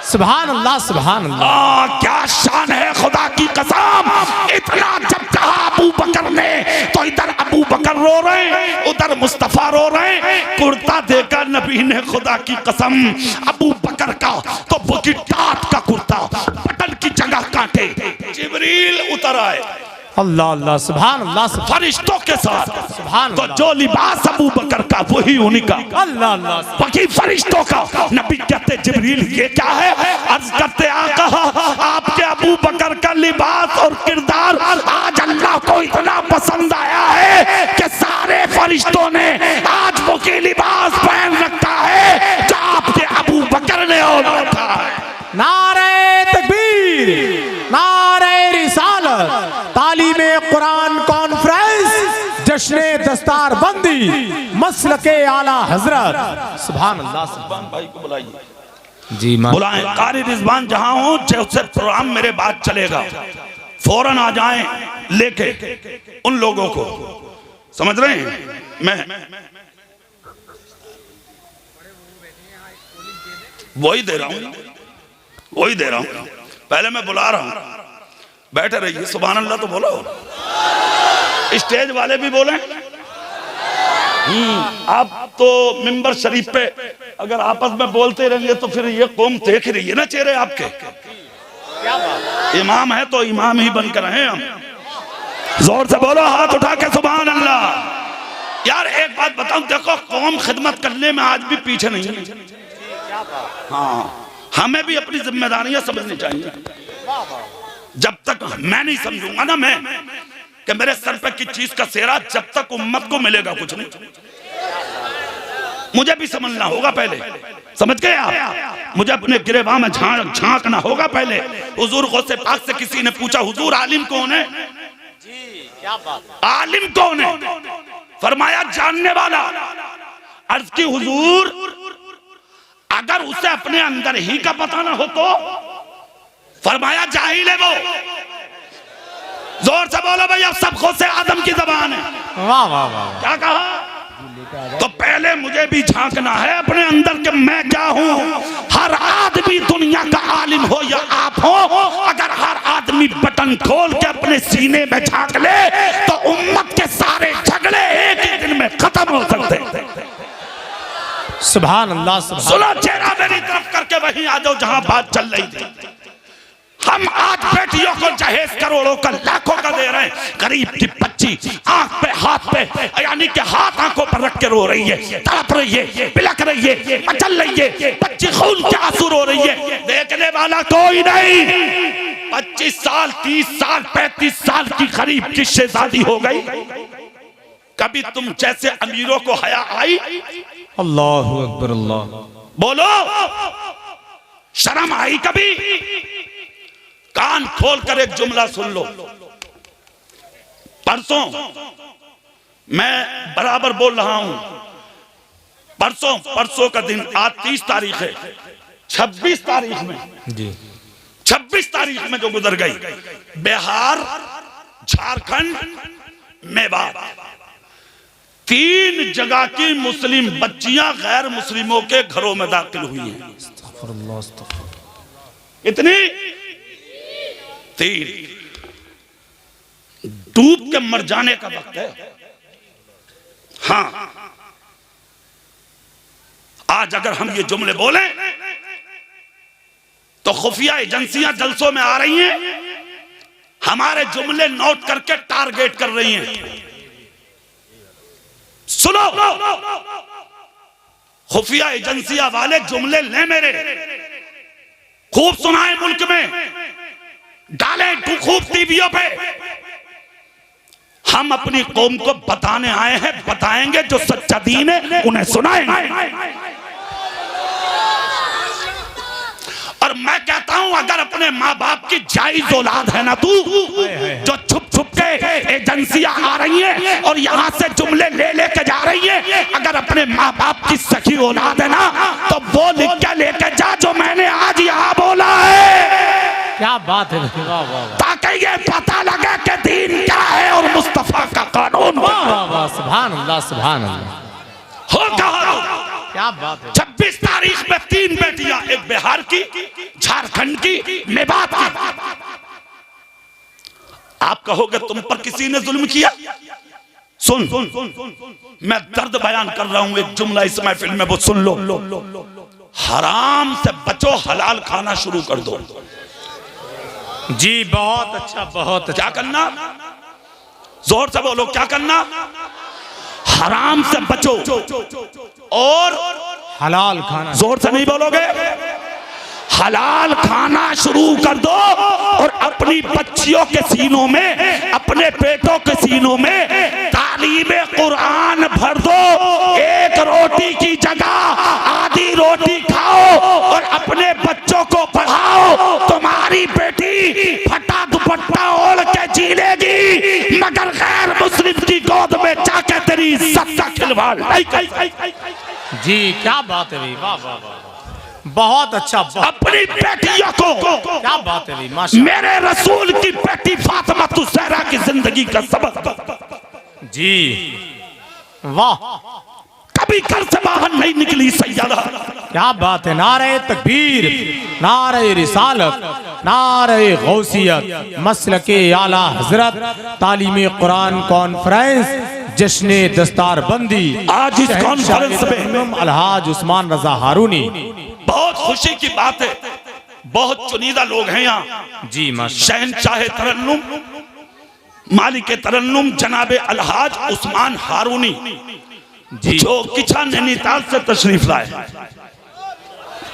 सुभान अल्लाह, सुभान अल्लाह,
क्या शान है खुदा की कसम। इतना जब कहा अबू बकर ने तो इधर अबू बकर रो रहे हैं, उधर मुस्तफा रो रहे हैं। कुर्ता देखा नबी ने खुदा की कसम, अबू बकर का तो बुकी टाट का कुर्ता, बटन की जगह कांटे। जिब्रील उतर आए,
अल्लाह अल्लाह, सुभान अल्लाह,
फरिश्तों के साथ।
सुभान
तो जो लिबास अबू बकर का वही उन्हीं का,
अल्लाह अल्लाह,
बाकी फरिश्तों का। नबी कहते जिब्रील ये क्या है? अर्ज करते आका आपके अबू बकर का लिबास और किरदार आज अल्लाह को इतना पसंद आया है कि सारे फरिश्तों ने आज वो की लिबास पहन रखा है जो आपके अबू बकर ने और रखा है।
नारे तकबीर, नारे रिसालत, तालीमे कुरान कॉन्फ्रेंस, जश्ने दस्तार बंदी, मसलके आला हजरत। सुभान अल्लाह,
रिजवान भाई को बुलाइए
जी,
बुलाएं। कारी रिजवान जहां हो जैसे प्रोग्राम मेरे बाद चलेगा फौरन आ जाएं लेके उन लोगों को, समझ रहे हैं? मैं वही दे रहा हूं, वही दे रहा हूं। पहले मैं बुला रहा हूं, बैठे रहिए। सुभान अल्लाह तो बोलो, स्टेज वाले भी बोले। आप तो मिंबर शरीफ पे अगर आपस में बोलते रहेंगे तो फिर ये कौम देख रही है ना चेहरे आपके। इमाम है तो इमाम ही बनकर रहे हम। जोर से बोलो, हाथ उठा के सुभान अल्लाह। यार एक बात बताऊं, देखो कौम खिदमत करने में आज भी पीछे नहीं है। हाँ, हमें भी अपनी जिम्मेदारियां समझनी चाहिए। जब तक मैं नहीं समझूंगा ना मैं कि मेरे सर पे किस चीज का सेहरा, जब तक उम्मत को मिलेगा कुछ नहीं। मुझे भी समझना होगा पहले, समझ गए आप? मुझे अपने गिरेबान में झांकना होगा पहले। हुजूर गौसे पाक से किसी ने पूछा हुजूर आलिम कौन है? जी, क्या बात है, आलिम कौन है? फरमाया जानने वाला। अर्ज की हुजूर अगर उसे अपने अंदर ही का पता ना हो तो? फरमाया जाहिल है वो। जोर से बोलो भैया, सब गौसे आदम की जबान है।
वाह वाह वाह,
क्या कहा? तो पहले मुझे भी झांकना है अपने अंदर कि मैं क्या हूं। हर आदमी दुनिया का आलिम हो या आप हो, अगर हर आदमी बटन खोल के अपने सीने में झांक ले तो उम्मत के सारे झगड़े एक ही दिन में खत्म हो सकते हैं।
सुभान अल्लाह,
सुनो, चेहरा मेरी तरफ करके वहीं आ जाओ जहां बात चल रही थी। हम आज बेटियों को जहेज करोड़ों का लाखों का दे रहे हैं, गरीब की बच्ची आंख पे हाथ पे, यानी कि हाथ आंखों पर रख के रो रही है, तड़प रही है, बिलक रही है, मचल रही है, बच्ची खून के आंसू रो रही है, देखने वाला कोई नहीं। 25 साल 30 साल 35 साल की गरीब की शहजादी हो गई। कभी तुम जैसे अमीरों को हया आई?
अल्लाह अकबर, अल्लाह।
बोलो, शर्म आई कभी? कान खोल कर एक जुमला सुन लो। परसों मैं बराबर बोल रहा हूं, परसों का दिन, आज 30 तारीख है, 26 तारीख में जी, 26 तारीख में जो गुजर गई, बिहार, झारखंड, मेवात, 3 जगह की मुस्लिम बच्चियां गैर मुस्लिमों के घरों में दाखिल हुई हैं। इतनी 3 डूब के मर जाने का वक्त है। हाँ, आज अगर हम ये जुमले बोले तो खुफिया एजेंसियां जलसों में आ रही हैं, हमारे जुमले नोट करके टारगेट कर रही हैं। सुनो, खुफिया एजेंसियां वाले जुमले ले मेरे, खूब सुनाए मुल्क में, डालें खूब टीवियों पे। हम अपनी कौम को बताने आए हैं, बताएंगे, जो सच्चा दीन है उन्हें सुनाएंगे। और मैं कहता हूं, अगर अपने माँ बाप की जायज औलाद है ना तू, जो छुप छुप के एजेंसियां आ रही हैं और यहां से जुमले ले लेके जा रही है, अगर अपने माँ बाप की सखी औलाद है ना, तो वो लिख के लेके जा जो मैंने आज यहाँ बोला है।
क्या बात है, वाह वाह,
ताकि ये पता लगे कि दीन क्या है और मुस्तफा का कानून।
वाह वाह वाह, सुभान अल्लाह, सुभान अल्लाह।
हो कहा,
क्या बात है।
26 तारीख में 3 बेटियां, एक बिहार की, झारखंड की, मेवात की। आप कहोगे तुम पर किसी ने जुल्म किया? सुन, मैं दर्द बयान कर रहा हूं, एक जुमला इस महफिल में वो सुन लो। हराम से बचो, हलाल खाना शुरू कर दो।
जी बहुत अच्छा, बहुत अच्छा।
क्या करना? जोर से बोलो, क्या करना? हराम से बचो और
हलाल खाना।
जोर से नहीं बोलोगे? हलाल खाना शुरू कर दो और अपनी बच्चियों के सीनों में, अपने बेटों के सीनों में तालीमे कुरान भर दो। एक रोटी की जगह आधी रोटी खाओ और अपने बच्चों को पढ़ाओ। तुम्हारी बेटी फटा दुपट्टा ओढ़ के जी लेगी, मगर गैर मुस्लिम की गोद में जाके तेरी इज्जत का खिलवाड़ नहीं करेगी।
जी क्या बात है भाई, वाह वाह वाह, बहुत अच्छा।
अपनी बेटियों को,
क्या बात है भाई, माशाअल्लाह।
मेरे रसूल की बेटी फातिमा तुज़हरा की जिंदगी का सबक।
जी वाह,
कभी घर से बाहर नहीं निकली सैयदा।
क्या बात है। नारे तकबीर, नारे रिसालत, नारे गौसियत, मसलके आला हजरत, तालीम कुरान कॉन्फ्रेंस, जश्न दस्तार बंदी। आज इस कॉन्फ्रेंस में अलहाज उस्मान रजा हारूनी।
बहुत खुशी की बात है, बहुत चुनिंदा लोग हैं यहाँ।
जी माशाअल्लाह।
शहंशाह तरन्नुम, मालिक तरन्नुम जनाब अलहाज उस्मान हारूनी
जी,
जो किछा नैनीताल से तशरीफ लाए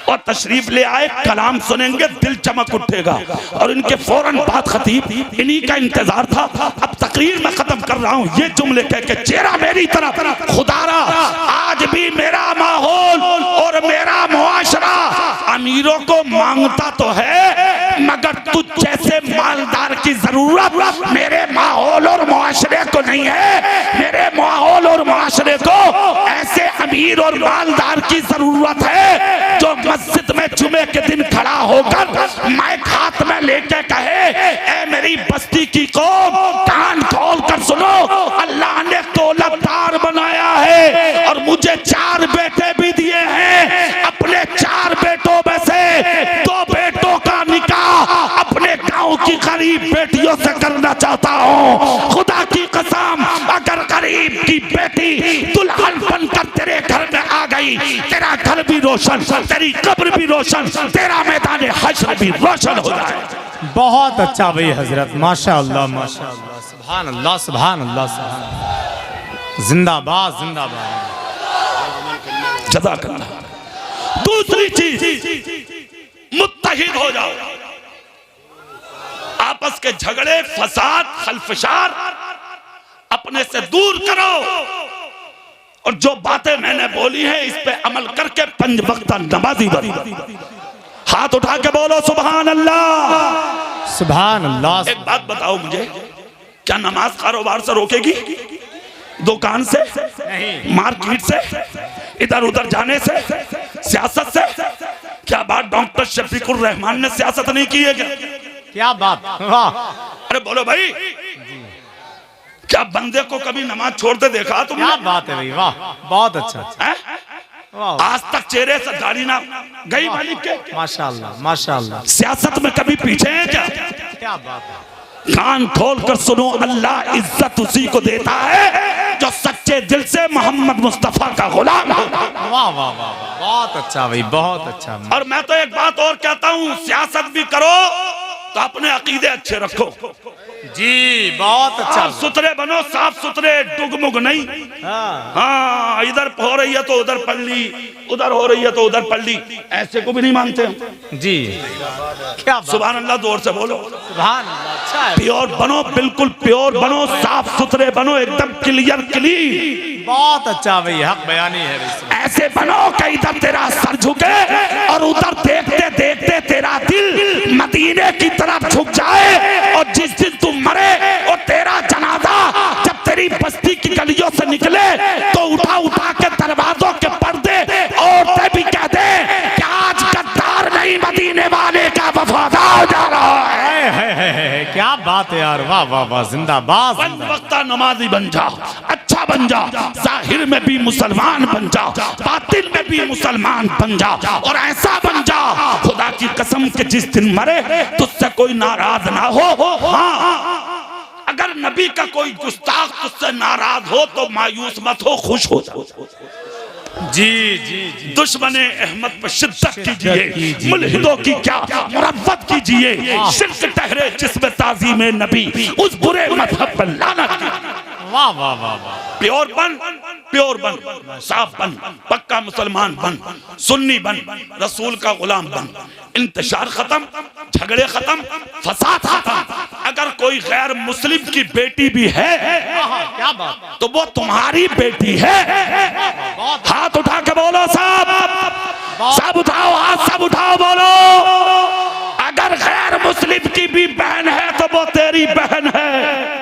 और तशरीफ ले आए। कलाम सुनेंगे, दिल चमक उठेगा। और इनके फौरन बाद खतीब, इन्हीं का इंतजार था। अब तकरीर में खत्म कर रहा हूँ, ये जुमले कह के चेहरा मेरी तरफ। खुदारा आज भी मेरा माहौल और मेरा मुआशरा अमीरों को मांगता तो है, मगर तुझ जैसे मालदार की जरूरत मेरे माहौल और मुआशरे को नहीं है। मेरे माहौल और मुआशरे को ऐसे अमीर और मालदार की जरूरत है जो मस्जिद में जुमे के दिन खड़ा होकर माइक हाथ में लेके कहे, ए मेरी बस्ती की कौम, कान खोल कर सुनो, अल्लाह ने दौलतदार बनाया है और मुझे 4 बेटे भी दिए हैं। अपने 4 बेटों में से 2 बेटों का निकाह अपने गांव की गरीब बेटियों से करना चाहता हूँ। खुदा की कसम, अगर गरीब की बेटी दुल्हन बनकर तेरे घर में आ गई, तेरा घर भी रोशन, तेरी कब्र भी रोशन, तेरा मैदान हश्र भी रोशन हो जाए।
बहुत अच्छा भाई हजरत, माशाअल्लाह माशाअल्लाह, सुभान अल्लाह, सुभान अल्लाह, सुभान। जिंदाबाद जिंदाबाद,
जज़ाकल्लाह। दूसरी चीज, मुत्तहिद हो जाओ। आपस के झगड़े, फसाद, खलफशार अपने से दूर करो। और जो बातें मैंने बोली हैं इस पे अमल करके 5 वक्त नमाजी बनो। हाथ उठा के बोलो सुभान अल्लाह,
सुभान अल्लाह।
एक बात बताओ मुझे, क्या नमाज कारोबार से रोकेगी? दुकान से नहीं, मार्केट से, इधर उधर जाने से, सियासत से? क्या बात डॉक्टर शफीकुर रहमान ने सियासत नहीं की है?
क्या बात, वाह।
अरे बोलो भाई, क्या बंदे को कभी नमाज छोड़ते देखा तुमने?
क्या बात है भाई, वाह, बहुत अच्छा।
आज तक चेहरे से दाढ़ी ना गई मालिक के?
माशाअल्लाह माशाअल्लाह।
सियासत में कभी पीछे हैं क्या?
क्या बात है।
कान खोल कर सुनो, अल्लाह इज्जत उसी को देता है जो सच्चे सच्चे दिल से मोहम्मद मुस्तफा का गुलाम हो।
वाह वाह वाह वाह, बहुत अच्छा भाई, बहुत अच्छा।
और मैं तो एक बात और कहता हूँ, सियासत भी करो तो अपने अकीदे अच्छे रखो
जी, बहुत अच्छा।
साफ सुथरे बनो, साफ सुथरे, डुगमुग नहीं। हाँ, इधर हो रही है तो उधर पढ़ ली, उधर हो रही है तो उधर पढ़ ली, ऐसे को भी नहीं मानते हम
जी। क्या
सुभान अल्लाह, जोर से बोलो
सुभान अल्लाह। अच्छा है,
प्योर बनो, बिल्कुल प्योर बनो, साफ सुथरे बनो, एकदम क्लियर क्लीन।
बहुत अच्छा भाई, हक बयानी है भाई।
ऐसे बनो कि इधर तेरा सर झुके और उधर देखते देखते तेरा दिल मदीने की तरफ झुक जाए, और जिस दिन तुम मरे और तेरा जनाजा जब तेरी बस्ती की गलियों से निकले तो उठा उठा के दरवाजों के पर्दे औरतें भी कह दे कि आज गद्दार नहीं, मदीने वाले का वफादार जा रहा है।
क्या बात है यार, वाह वाह वाह, जिंदाबाद।
वक्ता नमाजी बन जा, अच्छा बन जा, जाहिर में भी मुसलमान बन जा, बातिन में भी मुसलमान बन जा, और ऐसा बन जा खुदा की कसम के जिस दिन मरे तुझसे कोई नाराज ना हो। हाँ, अगर नबी का कोई गुस्ताख तुझसे नाराज हो तो मायूस मत हो, खुश हो जा।
जी जी जी।
दुश्मने अहमद पर शिद्दत कीजिए, मुल्हिदों की क्या मुरव्वत कीजिए, शिर्क ठहरे जिसमें ताज़ीम नबी, उस बुरे मजहब पर लानत कीजिए।
वाह वाह वाह वाह।
प्योर बन, प्योर बन, साफ बन, पक्का मुसलमान बन, सुन्नी बन, रसूल का गुलाम बन। इंतशार खत्म, झगड़े खत्म, फसाद खत्म। अगर कोई गैर मुस्लिम की बेटी भी है
क्या बात,
तो वो तुम्हारी बेटी है। हाथ उठा के बोलो सब, सब उठाओ हाथ, सब उठाओ बोलो। अगर गैर मुस्लिम की भी बहन है तो वो तेरी बहन है।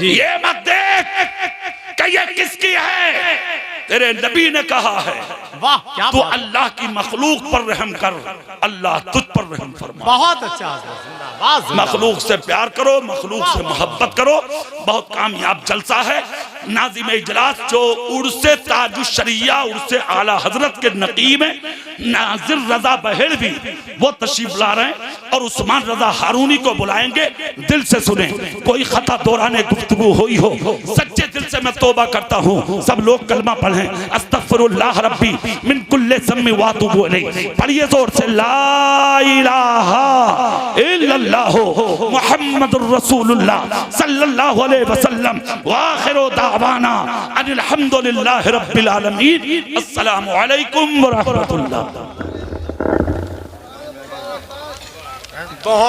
ये मत देख कि ये किसकी है, तेरे नबी ने कहा है।
वाह क्या
तू
बात।
अल्लाह की मखलूक पर रहम कर, अल्लाह तुझ पर रहम फरमा।
बहुत अच्छा, जिंदाबाद, जिंदाबाद।
मखलूक से प्यार करो, मखलूक से मोहब्बत करो, बहुत कामयाब जलसा है। नाज़िम इजलास जो उर्से ताजुश शरिया, उर्से आला हजरत के नकीब है नाजिर रजा बहेलवी, वो तशरीफ ला रहे हैं और उस्मान रजा हारूनी को बुलाएंगे। दिल से सुने, कोई खता दौराने गुफ्तगू हुई हो, सच्चे दिल से मैं तौबा करता हूँ। सब लोग कलमा पढ़ें, अस्तगफिरुल्लाह रब्बी मिन कुल्ले ज़म्बि व अतूबु इलैह। पढ़िए जोर से, ला इलाहा इल्लल्लाह मुहम्मदुर रसूलुल्लाह सल्लल्लाहु अलैहि वसल्लम व आखिरु दावाना अनिल हम्दुलिल्लाहि रब्बिल आलमीन। अस्सलामु अलैकुम व रहमतुल्लाह।
बहुत